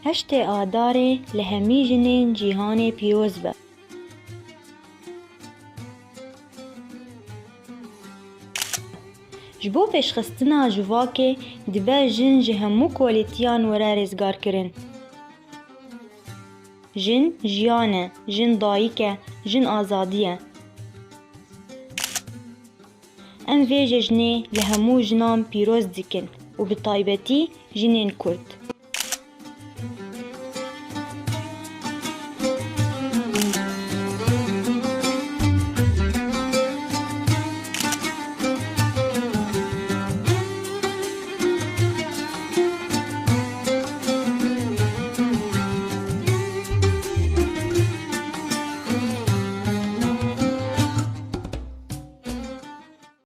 هشت آداره لهمی جنین جیهان پیروز به. جبو پیشخستنا جواکه دبه جن جهمو کوالیتیان وره رزگار کرن. جن جیانه، جن دایکه، جن آزادیه. ام وی جنه لهمو جنام پیروز دیکن و بطایبتی جنین کرد.